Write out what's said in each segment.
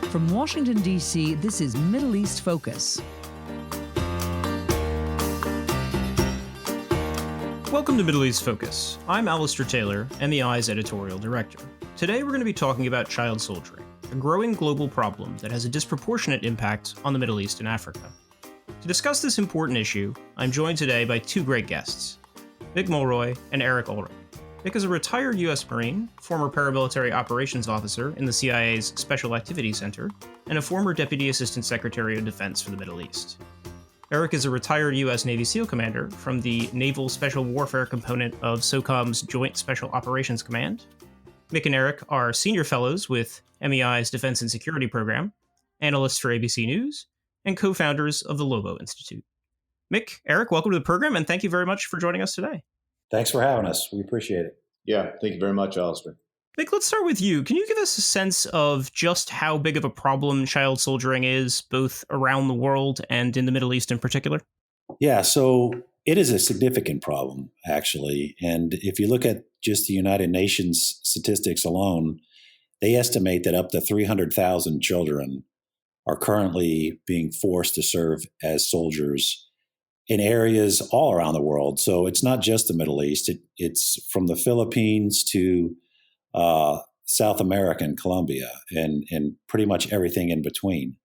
From Washington, D.C., this is Middle East Focus. Welcome to Middle East Focus. I'm Alistair Taylor, MEI's editorial director. Today we're going to be talking about child soldiering, a growing global problem that has a disproportionate impact on the Middle East and Africa. To discuss this important issue, I'm joined today by two great guests, Mick Mulroy and Eric Ulrich. Mick is a retired U.S. Marine, former paramilitary operations officer in the CIA's Special Activities Center, and a former Deputy Assistant Secretary of Defense for the Middle East. Eric is a retired U.S. Navy SEAL commander from the Naval Special Warfare component of SOCOM's Joint Special Operations Command. Mick and Eric are senior fellows with MEI's Defense and Security Program, analysts for ABC News, and co-founders of the Lobo Institute. Mick, Eric, welcome to the program, and thank you very much for joining us today. Thanks for having us. We appreciate it. Yeah, thank you very much, Alistair. Mick, let's start with you. Can you give us a sense of just how big of a problem child soldiering is, both around the world and in the Middle East in particular? Yeah, so it is a significant problem, actually. And if you look at just the United Nations statistics alone, they estimate that up to 300,000 children are currently being forced to serve as soldiers in areas all around the world. So it's not just the Middle East. It's from the Philippines to South America and Colombia and pretty much everything in between.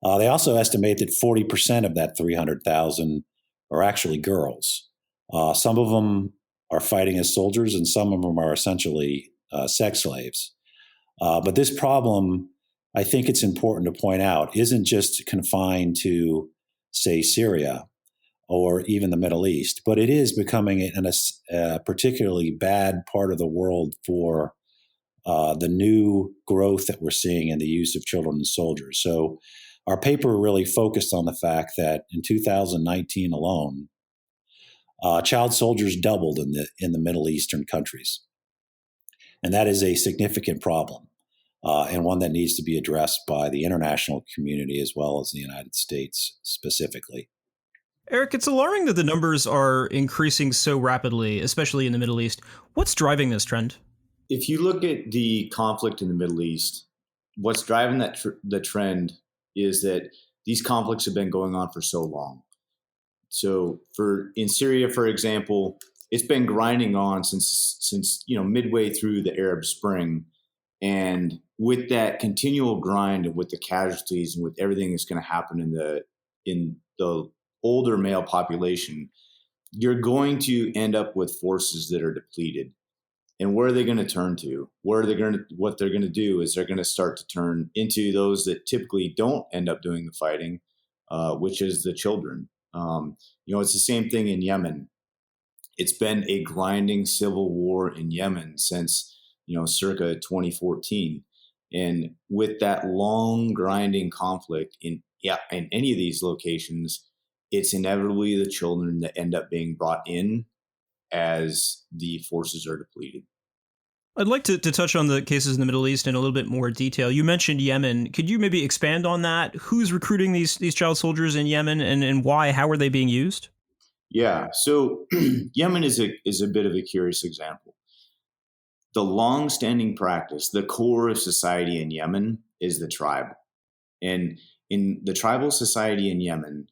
They also estimate that 40% of that 300,000 are actually girls. Some of them are fighting as soldiers and some of them are essentially sex slaves. But this problem, I think it's important to point out, isn't just confined to, say, Syria or even the Middle East, but it is becoming a particularly bad part of the world for the new growth that we're seeing in the use of children as soldiers. So our paper really focused on the fact that in 2019 alone, child soldiers doubled in the Middle Eastern countries. And that is a significant problem and one that needs to be addressed by the international community as well as the United States specifically. Eric, it's alarming that the numbers are increasing so rapidly, especially in the Middle East. What's driving this trend? If you look at the conflict in the Middle East, what's driving the trend is that these conflicts have been going on for so long. So in Syria, for example, it's been grinding on since midway through the Arab Spring. And with that continual grind and with the casualties and with everything that's going to happen in the older male population, you're going to end up with forces that are depleted. And where are they going to turn to? What they're going to do is they're going to start to turn into those that typically don't end up doing the fighting, which is the children. It's the same thing in Yemen. It's been a grinding civil war in Yemen since, circa 2014. And with that long grinding conflict in any of these locations, it's inevitably the children that end up being brought in as the forces are depleted. I'd like to touch on the cases in the Middle East in a little bit more detail. You mentioned Yemen. Could you maybe expand on that? Who's recruiting these child soldiers in Yemen and why? How are they being used? Yeah, so Yemen is a bit of a curious example. The long-standing practice, the core of society in Yemen is the tribe. And in the tribal society in Yemen,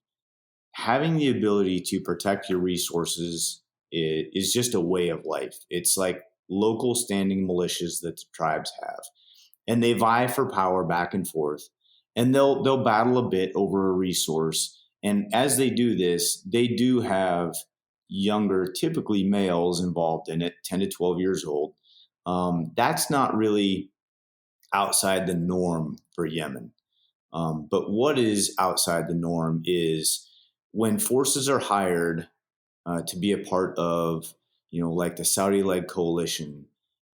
having the ability to protect your resources is just a way of life. It's like local standing militias that the tribes have. And they vie for power back and forth. And they'll battle a bit over a resource. And as they do this, they do have younger, typically males involved in it, 10 to 12 years old. That's not really outside the norm for Yemen. But what is outside the norm is when forces are hired to be a part of, like the Saudi-led coalition,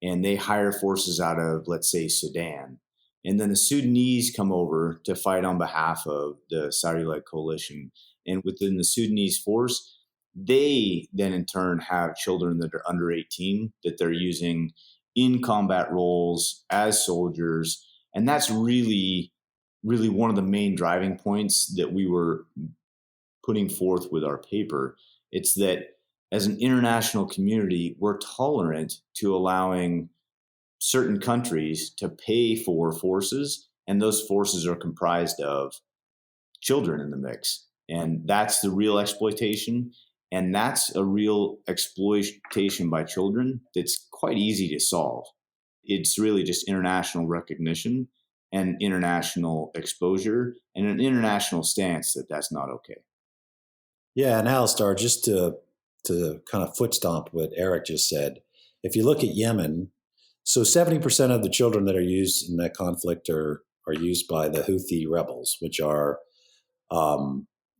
and they hire forces out of, let's say, Sudan, and then the Sudanese come over to fight on behalf of the Saudi-led coalition. And within the Sudanese force, they then in turn have children that are under 18 that they're using in combat roles as soldiers. And that's really, really one of the main driving points that we were putting forth with our paper. It's that as an international community, we're tolerant to allowing certain countries to pay for forces And those forces are comprised of children in the mix. And that's the real exploitation. And that's a real exploitation by children that's quite easy to solve. It's really just international recognition and international exposure and an international stance that that's not okay. Yeah, and Alistair, just to kind of foot stomp what Eric just said, if you look at Yemen, so 70% of the children that are used in that conflict are used by the Houthi rebels, which are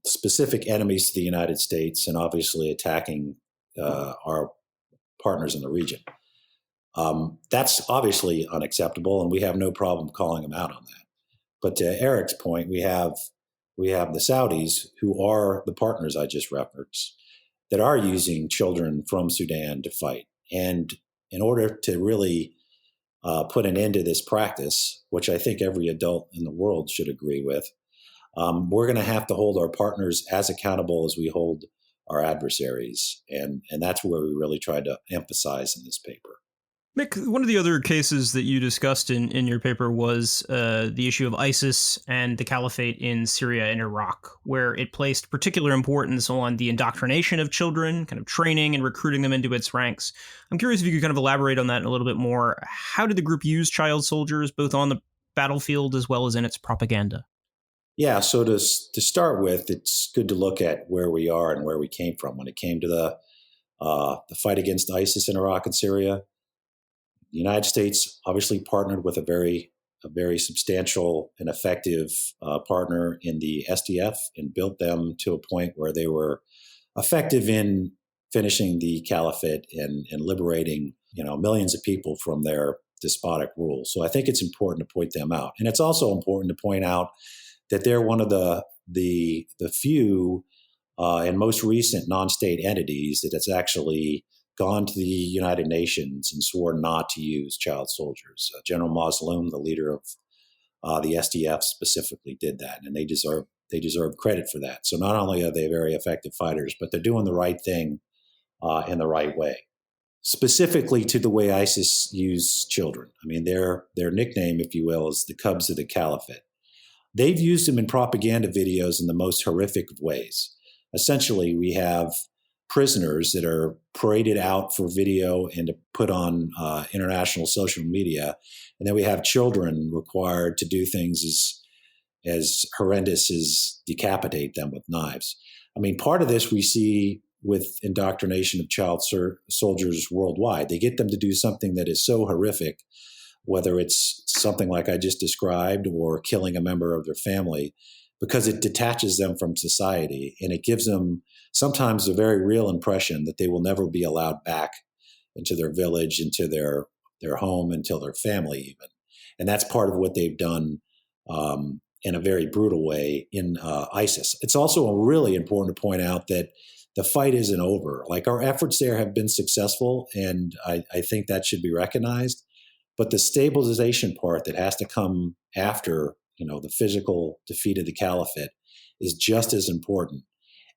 specific enemies to the United States and obviously attacking our partners in the region. That's obviously unacceptable, and we have no problem calling them out on that. But to Eric's point, we have the Saudis, who are the partners I just referenced, that are using children from Sudan to fight. And in order to really put an end to this practice, which I think every adult in the world should agree with, we're going to have to hold our partners as accountable as we hold our adversaries. And that's where we really tried to emphasize in this paper. Mick, one of the other cases that you discussed in your paper was the issue of ISIS and the caliphate in Syria and Iraq, where it placed particular importance on the indoctrination of children, kind of training and recruiting them into its ranks. I'm curious if you could kind of elaborate on that a little bit more. How did the group use child soldiers, both on the battlefield as well as in its propaganda? Yeah, so to start with, it's good to look at where we are and where we came from. When it came to the fight against ISIS in Iraq and Syria, the United States obviously partnered with a very substantial and effective partner in the SDF and built them to a point where they were effective in finishing the caliphate and liberating millions of people from their despotic rule. So I think it's important to point them out, and it's also important to point out that they're one of the few and most recent non-state entities that has actually gone to the United Nations and sworn not to use child soldiers. General Mazloum, the leader of the SDF, specifically did that, and they deserve credit for that. So not only are they very effective fighters, but they're doing the right thing in the right way. Specifically to the way ISIS use children. I mean, their nickname, if you will, is the Cubs of the Caliphate. They've used them in propaganda videos in the most horrific of ways. Essentially, we have prisoners that are paraded out for video and to put on international social media, and then we have children required to do things as horrendous as decapitate them with knives. I mean, part of this we see with indoctrination of child soldiers worldwide. They get them to do something that is so horrific, whether it's something like I just described or killing a member of their family, because it detaches them from society and it gives them sometimes a very real impression that they will never be allowed back into their village, into their home, into their family even. And that's part of what they've done in a very brutal way in ISIS. It's also really important to point out that the fight isn't over. Like, our efforts there have been successful, and I think that should be recognized. But the stabilization part that has to come after, the physical defeat of the caliphate is just as important.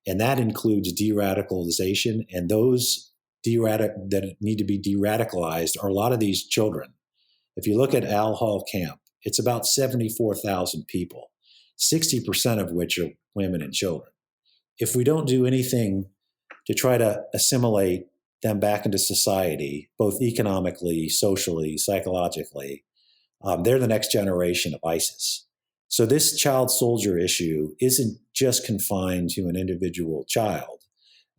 And that includes de-radicalization, and those that need to be de-radicalized are a lot of these children. If you look at Al Hol camp, it's about 74,000 people, 60% of which are women and children. If we don't do anything to try to assimilate them back into society, both economically, socially, psychologically, they're the next generation of ISIS. So this child soldier issue isn't just confined to an individual child,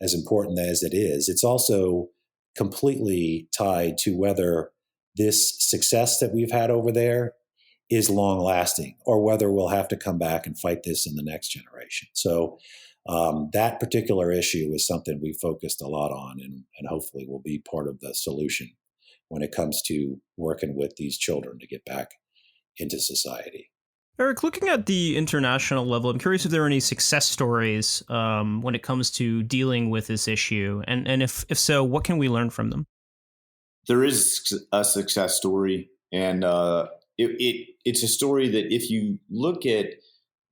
as important as it is. It's also completely tied to whether this success that we've had over there is long lasting, or whether we'll have to come back and fight this in the next generation. So that particular issue is something we focused a lot on, and hopefully will be part of the solution when it comes to working with these children to get back into society. Eric, looking at the international level, I'm curious if there are any success stories when it comes to dealing with this issue, and if so, what can we learn from them? There is a success story, and it's a story that if you look at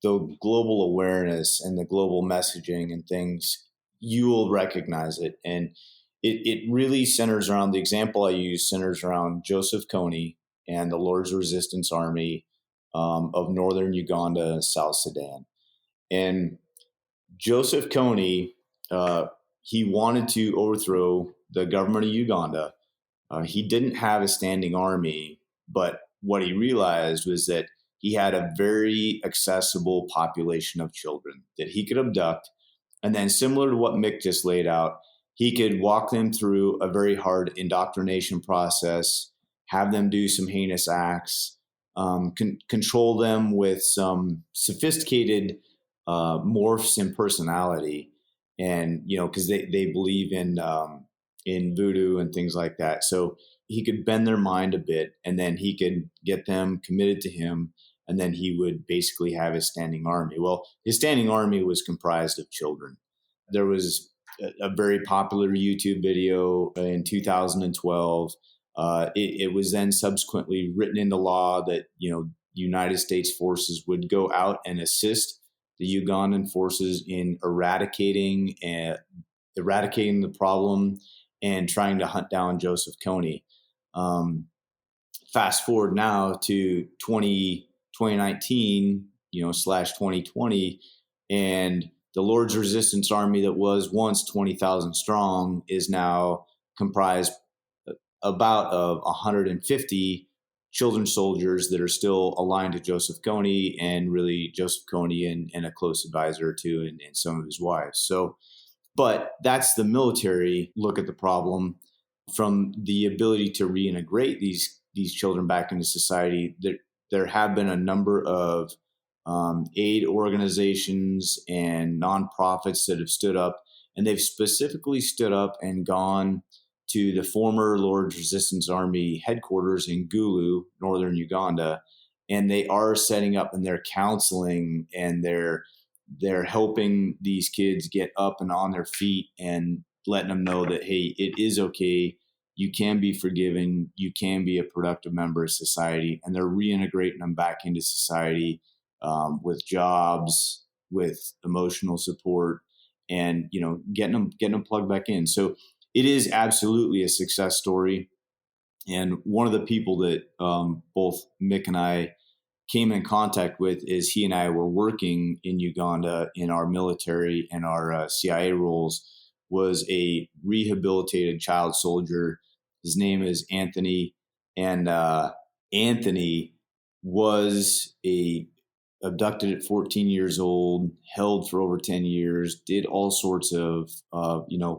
the global awareness and the global messaging and things, you will recognize it. And it really centers around, the example I use centers around Joseph Kony and the Lord's Resistance Army of northern Uganda and South Sudan. And Joseph Kony, he wanted to overthrow the government of Uganda. He didn't have a standing army, but what he realized was that he had a very accessible population of children that he could abduct. And then, similar to what Mick just laid out, he could walk them through a very hard indoctrination process, have them do some heinous acts, control them with some sophisticated morphs in personality. And, because they believe in voodoo and things like that. So he could bend their mind a bit, and then he could get them committed to him, and then he would basically have his standing army. Well, his standing army was comprised of children. There was a very popular YouTube video in 2012. It was then subsequently written into law that, United States forces would go out and assist the Ugandan forces in eradicating the problem and trying to hunt down Joseph Kony. Fast forward now to 2019, / 2020, and the Lord's Resistance Army that was once 20,000 strong is now comprised about of 150 children soldiers that are still aligned to Joseph Kony, and really Joseph Kony and a close advisor or two, and some of his wives. So, but that's the military look at the problem. From the ability to reintegrate these children back into society, there have been a number of aid organizations and nonprofits that have stood up, and they've specifically stood up and gone to the former Lord's Resistance Army headquarters in Gulu, northern Uganda, and they are setting up and they're counseling and they're helping these kids get up and on their feet and letting them know that, hey, it is okay. You can be forgiven. You can be a productive member of society. And they're reintegrating them back into society with jobs, with emotional support, and, getting them plugged back in. So it is absolutely a success story. And one of the people that both Mick and I came in contact with is he and I were working in Uganda in our military and our CIA roles, was a rehabilitated child soldier. His name is Anthony. And Anthony was abducted at 14 years old, held for over 10 years, did all sorts of,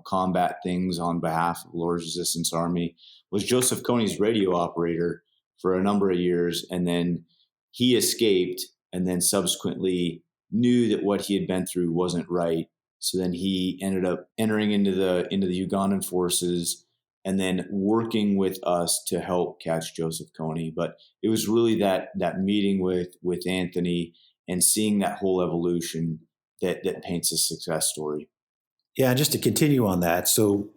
combat things on behalf of the Lord's Resistance Army, was Joseph Kony's radio operator for a number of years. And then he escaped, and then subsequently knew that what he had been through wasn't right. So then he ended up entering into the Ugandan forces, and then working with us to help catch Joseph Kony. But it was really that meeting with Anthony and seeing that whole evolution that paints a success story. Yeah, and just to continue on that, so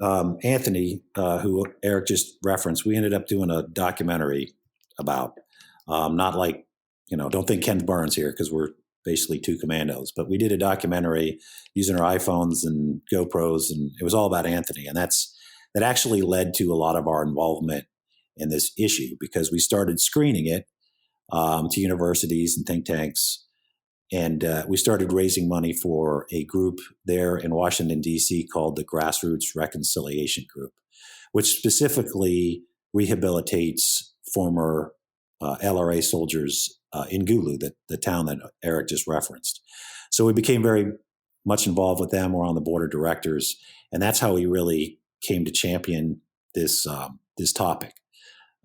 Anthony, who Eric just referenced, we ended up doing a documentary about, not like, don't think Ken Burns here, because we're basically two commandos, but we did a documentary using our iPhones and GoPros, and it was all about Anthony. And that actually led to a lot of our involvement in this issue, because we started screening it to universities and think tanks. And we started raising money for a group there in Washington, D.C. called the Grassroots Reconciliation Group, which specifically rehabilitates former LRA soldiers in Gulu, the town that Eric just referenced. So we became very much involved with them. We're on the board of directors, and that's how we really came to champion this topic.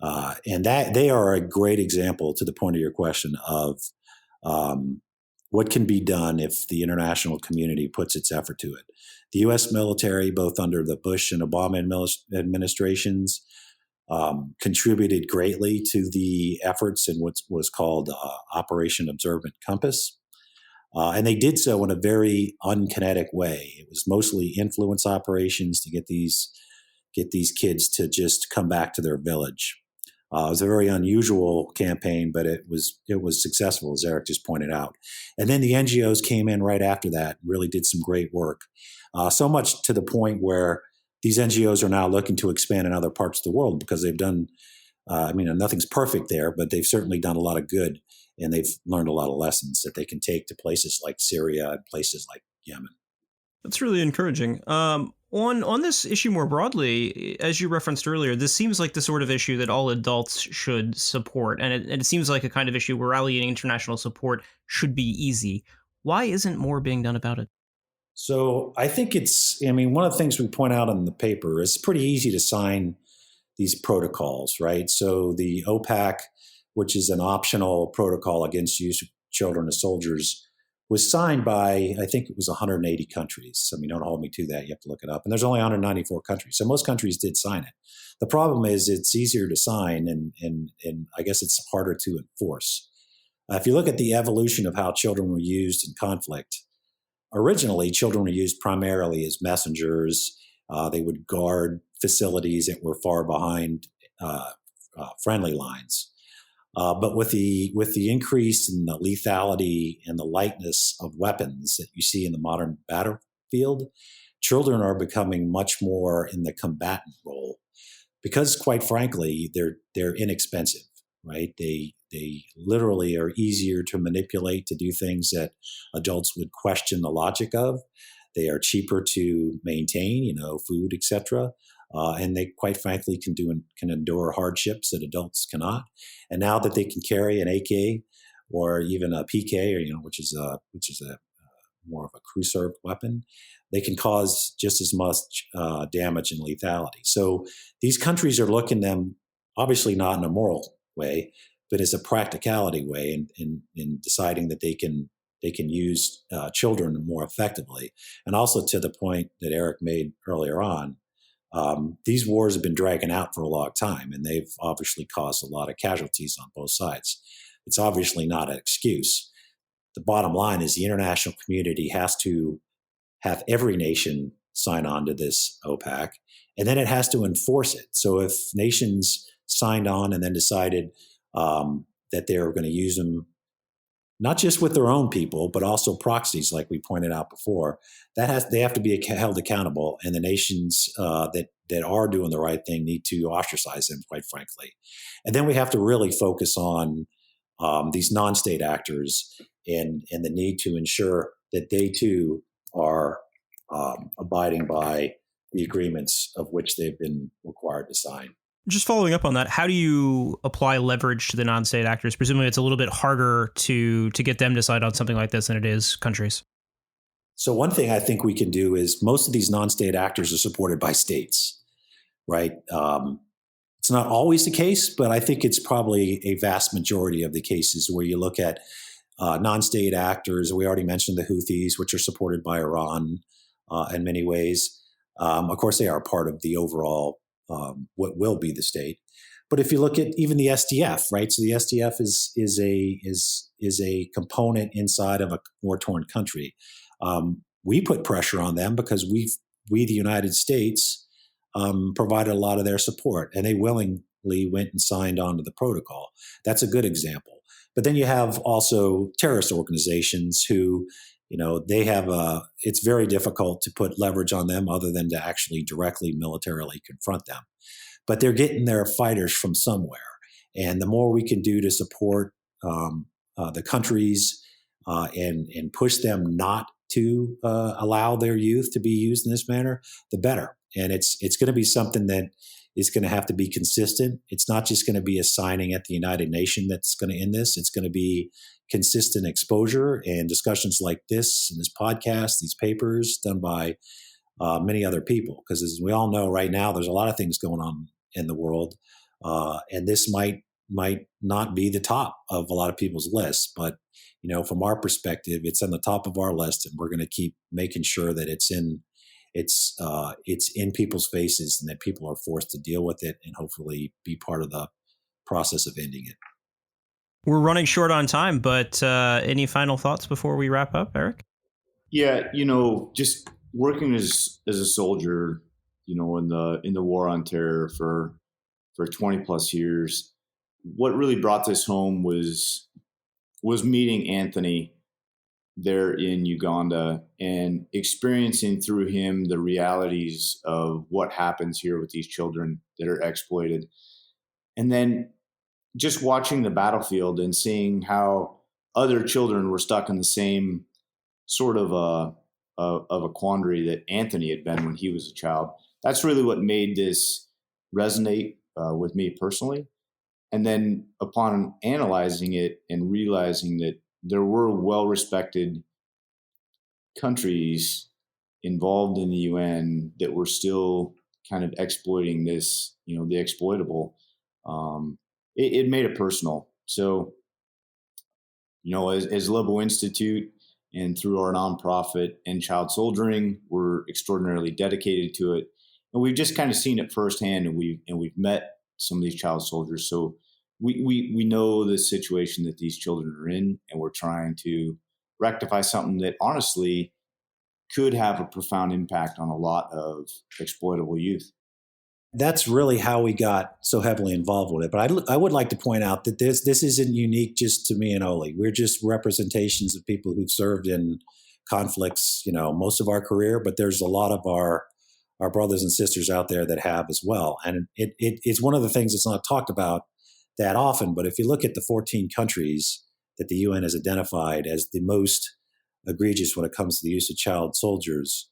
And that they are a great example, to the point of your question, of what can be done if the international community puts its effort to it. The U.S. military, both under the Bush and Obama administrations, contributed greatly to the efforts in what was called Operation Observant Compass. And they did so in a very unkinetic way. It was mostly influence operations to get these kids to just come back to their village. It was a very unusual campaign, but it was successful, as Eric just pointed out. And then the NGOs came in right after that, really did some great work. So much to the point where these NGOs are now looking to expand in other parts of the world, because they've done Nothing's perfect there, but they've certainly done a lot of good, and they've learned a lot of lessons that they can take to places like Syria and places like Yemen. That's really encouraging. On this issue more broadly, as you referenced earlier, this seems like the sort of issue that all adults should support, and it seems like a kind of issue where rallying international support should be easy. Why isn't more being done about it? So I think one of the things we point out in the paper is pretty easy to sign these protocols, right? So the OPAC, which is an optional protocol against use of children as soldiers, was signed by, I think it was 180 countries. Don't hold me to that. You have to look it up. And there's only 194 countries. So most countries did sign it. The problem is it's easier to sign and I guess it's harder to enforce. If you look at the evolution of how children were used in conflict, originally children were used primarily as messengers. They would guard facilities that were far behind friendly lines. But with the increase in the lethality and the lightness of weapons that you see in the modern battlefield, children are becoming much more in the combatant role because, quite frankly, they're inexpensive, right? They literally are easier to manipulate to do things that adults would question the logic of. They are cheaper to maintain, food, etc. And they, quite frankly, can endure hardships that adults cannot. And now that they can carry an AK or even a PK, which is a more of a crew served weapon, they can cause just as much damage and lethality. So these countries are looking at them, obviously not in a moral way, but as a practicality way, in deciding that they can use children more effectively. And also, to the point that Eric made earlier on, these wars have been dragging out for a long time, and they've obviously caused a lot of casualties on both sides. It's obviously not an excuse. The bottom line is the international community has to have every nation sign on to this OPAC, and then it has to enforce it. So if nations signed on and then decided that they were going to use them not just with their own people, but also proxies, like we pointed out before, they have to be held accountable, and the nations that are doing the right thing need to ostracize them, quite frankly. And then we have to really focus on these non-state actors and the need to ensure that they too are abiding by the agreements of which they've been required to sign. Just following up on that, how do you apply leverage to the non-state actors? Presumably it's a little bit harder to get them to decide on something like this than it is countries. So one thing I think we can do is most of these non-state actors are supported by states, right? It's not always the case, but I think it's probably a vast majority of the cases where you look at non-state actors. We already mentioned the Houthis, which are supported by Iran in many ways. Of course, they are part of the overall what will be the state. But if you look at even the SDF, right? So the SDF is a component inside of a war-torn country. We put pressure on them because we the United States provided a lot of their support, and they willingly went and signed on to the protocol. That's a good example. But then you have also terrorist organizations who, it's very difficult to put leverage on them other than to actually directly militarily confront them. But they're getting their fighters from somewhere. And the more we can do to support the countries and push them not to allow their youth to be used in this manner, the better. And it's going to be something that is going to have to be consistent. It's not just going to be a signing at the United Nations that's going to end this. It's going to be consistent exposure and discussions like this, and this podcast, these papers done by many other people. Because as we all know right now, there's a lot of things going on in the world. And this might not be the top of a lot of people's lists. But, from our perspective, it's on the top of our list, and we're going to keep making sure that it's in people's faces and that people are forced to deal with it and hopefully be part of the process of ending it. We're running short on time, but any final thoughts before we wrap up, Eric? Yeah, just working as a soldier, in the war on terror for 20 plus years, what really brought this home was meeting Anthony there in Uganda and experiencing through him the realities of what happens here with these children that are exploited. And then just watching the battlefield and seeing how other children were stuck in the same sort of a quandary that Anthony had been when he was a child. That's really what made this resonate with me personally. And then upon analyzing it and realizing that there were well-respected countries involved in the UN that were still kind of exploiting this, the exploitable, it made it personal. So, as Lobo Institute and through our nonprofit End Child Soldiering, we're extraordinarily dedicated to it. And we've just kind of seen it firsthand, and we've met some of these child soldiers. So we know the situation that these children are in, and we're trying to rectify something that honestly could have a profound impact on a lot of exploitable youth. That's really how we got so heavily involved with it. But I would like to point out that this isn't unique just to me and Oli. We're just representations of people who've served in conflicts, most of our career, but there's a lot of our brothers and sisters out there that have as well. And it's one of the things that's not talked about that often. But if you look at the 14 countries that the UN has identified as the most egregious when it comes to the use of child soldiers,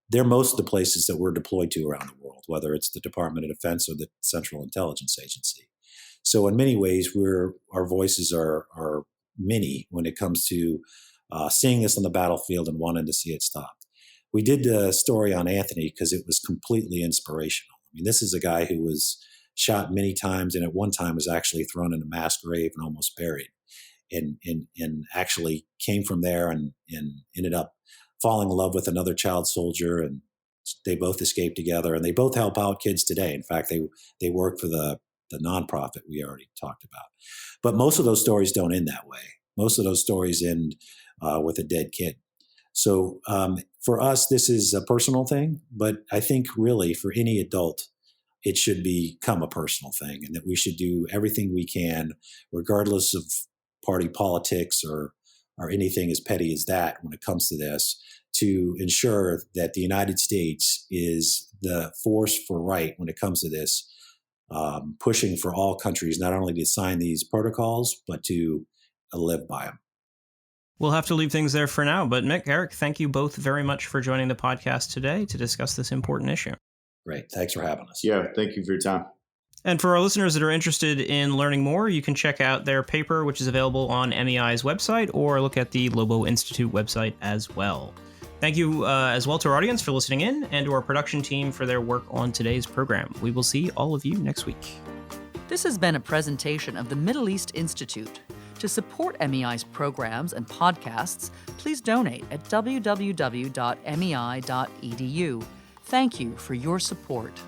they're most of the places that we're deployed to around the world, whether it's the Department of Defense or the Central Intelligence Agency. So in many ways, our voices are many when it comes to seeing this on the battlefield and wanting to see it stopped. We did a story on Anthony because it was completely inspirational. I mean, this is a guy who was shot many times and at one time was actually thrown in a mass grave and almost buried, and actually came from there and ended up falling in love with another child soldier, and they both escaped together, and they both help out kids today. In fact, they work for the nonprofit we already talked about. But most of those stories don't end that way. Most of those stories end with a dead kid. So for us, this is a personal thing, but I think really for any adult, it should become a personal thing, and that we should do everything we can, regardless of party politics or anything as petty as that when it comes to this, to ensure that the United States is the force for right when it comes to this, pushing for all countries not only to sign these protocols, but to live by them. We'll have to leave things there for now, but Mick, Eric, thank you both very much for joining the podcast today to discuss this important issue. Great. Thanks for having us. Yeah, thank you for your time. And for our listeners that are interested in learning more, you can check out their paper, which is available on MEI's website, or look at the Lobo Institute website as well. Thank you as well to our audience for listening in, and to our production team for their work on today's program. We will see all of you next week. This has been a presentation of the Middle East Institute. To support MEI's programs and podcasts, please donate at www.mei.edu. Thank you for your support.